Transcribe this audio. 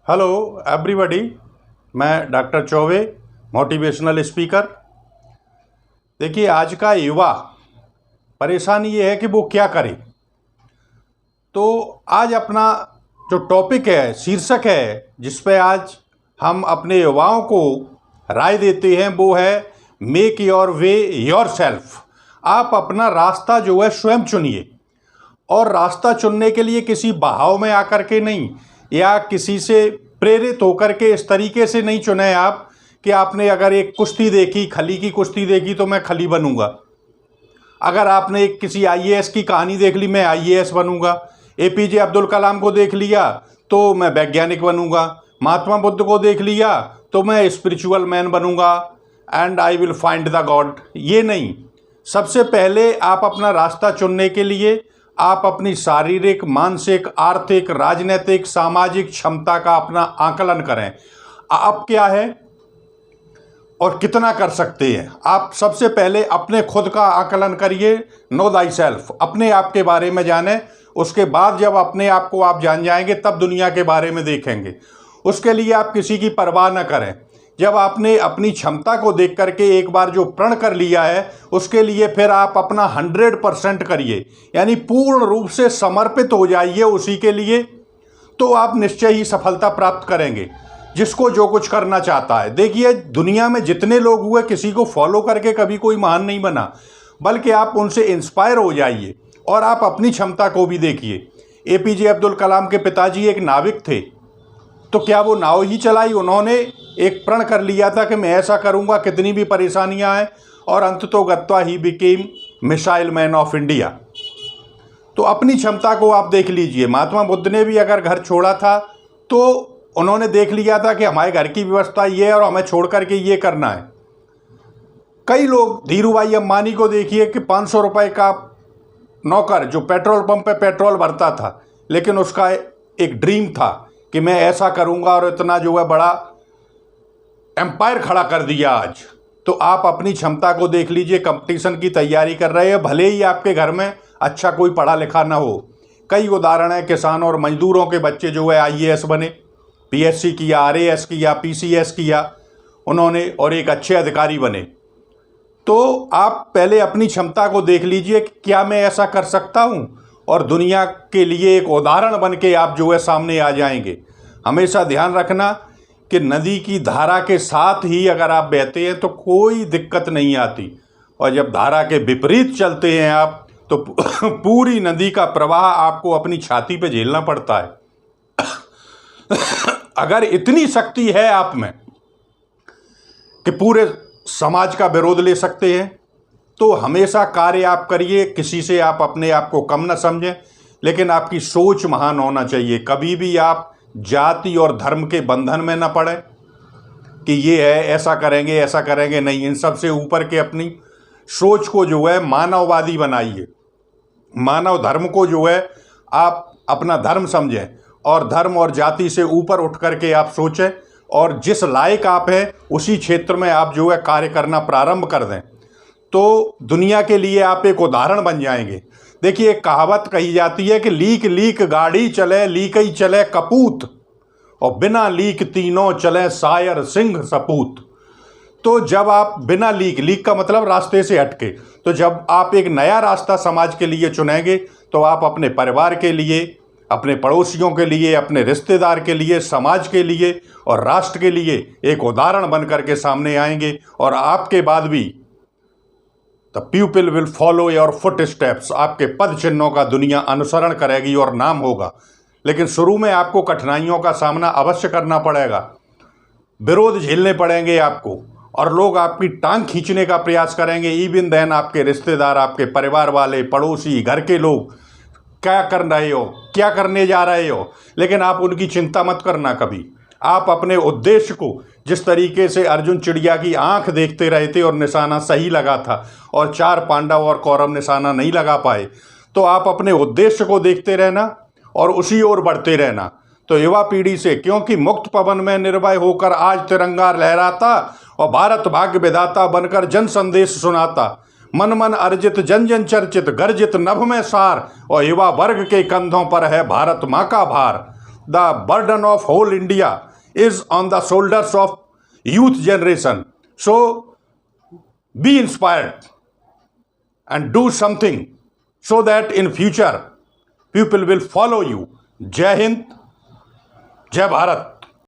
Hello everybody, मैं doctor Choubey, motivational speaker. देखिए, आज का युवा परेशानी ये है कि वो क्या करे। तो आज अपना जो टॉपिक है, शीर्षक है, जिस पे आज हम अपने युवाओं को राय देते हैं, वो है make your way your self. आप अपना रास्ता जो है स्वयं चुनिए, और रास्ता चुनने के लिए किसी बहाव में आकर के नहीं, या किसी से प्रेरित होकर के इस तरीके से नहीं चुने आप कि आपने अगर एक कुश्ती देखी, खली की कुश्ती देखी, तो मैं खली बनूंगा। अगर आपने एक किसी आईएएस की कहानी देख ली, मैं आईएएस बनूंगा। एपीजे अब्दुल कलाम को देख लिया तो मैं वैज्ञानिक बनूंगा। महात्मा बुद्ध को देख लिया तो मैं स्पिरिचुअल मैन बनूंगा, and I will find the God. ये नहीं, सबसे पहले आप अपना रास्ता चुनने के लिए आप अपनी शारीरिक, मानसिक, आर्थिक, राजनीतिक, सामाजिक क्षमता का अपना आकलन करें। आप क्या है और कितना कर सकते हैं। आप सबसे पहले अपने खुद का आकलन करिए। नो दाई सेल्फ, अपने आप के बारे में जानें। उसके बाद जब अपने आप को आप जान जाएंगे, तब दुनिया के बारे में देखेंगे। उसके लिए आप किसी की परवाह न करें। जब आपने अपनी क्षमता को देख करके एक बार जो प्रण कर लिया है, उसके लिए फिर आप अपना 100% करिए, यानी पूर्ण रूप से समर्पित हो जाइए उसी के लिए। तो आप निश्चय ही सफलता प्राप्त करेंगे, जिसको जो कुछ करना चाहता है। देखिए, दुनिया में जितने लोग हुए, किसी को फॉलो करके कभी कोई महान नहीं बना, बल्कि आप उनसे इंस्पायर हो जाइए और आप अपनी क्षमता को भी देखिए। एपीजे अब्दुल कलाम के पिताजी एक नाविक थे, तो क्या वो नाव ही चलाई? उन्होंने एक प्रण कर लिया था कि मैं ऐसा करूंगा, कितनी भी परेशानियां आए, और अंततोगत्वा ही became missile man of India. तो अपनी क्षमता को आप देख लीजिए। महात्मा बुद्ध ने भी अगर घर छोड़ा था, तो उन्होंने देख लिया था कि हमारे घर की व्यवस्था ये है और हमें छोड़ करके ये करना है। कई लोग, धीरू भाई अंबानी को देखिए कि 500 रुपये का नौकर जो पेट्रोल पंप पे पेट्रोल भरता था, लेकिन उसका एक ड्रीम था कि मैं ऐसा करूंगा, और इतना जो है बड़ा एम्पायर खड़ा कर दिया आज। तो आप अपनी क्षमता को देख लीजिए। कंपटीशन की तैयारी कर रहे हैं, भले ही आपके घर में अच्छा कोई पढ़ा लिखा ना हो। कई उदाहरण है, किसान और मजदूरों के बच्चे जो है आईएएस बने, पीएससी किया, आरएएस किया, पीसीएस किया उन्होंने, और एक अच्छे अधिकारी बने। तो आप पहले अपनी क्षमता को देख लीजिए कि क्या मैं ऐसा कर सकता हूं, और दुनिया के लिए एक उदाहरण बन के आप जो है सामने आ जाएंगे। हमेशा ध्यान रखना कि नदी की धारा के साथ ही अगर आप बहते हैं तो कोई दिक्कत नहीं आती, और जब धारा के विपरीत चलते हैं आप, तो पूरी नदी का प्रवाह आपको अपनी छाती पे झेलना पड़ता है। अगर इतनी शक्ति है आप में कि पूरे समाज का विरोध ले सकते हैं, तो हमेशा कार्य आप करिए। किसी से आप अपने आप को कम न समझें, लेकिन आपकी सोच महान होना चाहिए। कभी भी आप जाति और धर्म के बंधन में न पड़े कि ये है, ऐसा करेंगे नहीं। इन सब से ऊपर के अपनी सोच को जो है मानववादी बनाइए। मानव धर्म को जो है आप अपना धर्म समझें, और धर्म और जाति से ऊपर उठ करके आप सोचें, और जिस लायक आप हैं उसी क्षेत्र में आप जो है कार्य करना प्रारंभ कर दें, तो दुनिया के लिए आप एक उदाहरण बन जाएंगे। देखिए, एक कहावत कही जाती है कि लीक लीक गाड़ी चले, लीक ही चले कपूत, और बिना लीक तीनों चले शायर सिंह सपूत। तो जब आप बिना लीक का मतलब रास्ते से हटके, तो जब आप एक नया रास्ता समाज के लिए चुनेंगे, तो आप अपने परिवार के लिए, अपने पड़ोसियों के लिए, अपने रिश्तेदार के लिए, समाज के लिए और राष्ट्र के लिए एक उदाहरण बन करके सामने आएंगे। और आपके बाद भी the people will follow your foot steps, आपके पद चिन्हों का दुनिया अनुसरण करेगी और नाम होगा। लेकिन शुरू में आपको कठिनाइयों का सामना अवश्य करना पड़ेगा, विरोध झेलने पड़ेंगे आपको, और लोग आपकी टांग खींचने का प्रयास करेंगे। इवन देन आपके रिश्तेदार, आपके परिवार वाले, पड़ोसी, घर के लोग, क्या कर रहे हो, क्या करने जा रहे हो, लेकिन आप उनकी चिंता मत करना कभी। आप अपने उद्देश्य को, जिस तरीके से अर्जुन चिड़िया की आंख देखते रहे थे और निशाना सही लगा था, और 4 पांडव और कौरव निशाना नहीं लगा पाए, तो आप अपने उद्देश्य को देखते रहना और उसी ओर बढ़ते रहना। तो युवा पीढ़ी से, क्योंकि मुक्त पवन में निर्भय होकर आज तिरंगा लहराता, और भारत भाग्य विधाता बनकर जन संदेश सुनाता। मन मन अर्जित जन जन चर्चित, गर्जित नभ में सार, और युवा वर्ग के कंधों पर है भारत माँ का भार। the burden of whole India is on the shoulders of youth generation. So be inspired and do something so that in future people will follow you. Jai Hind, Jai Bharat.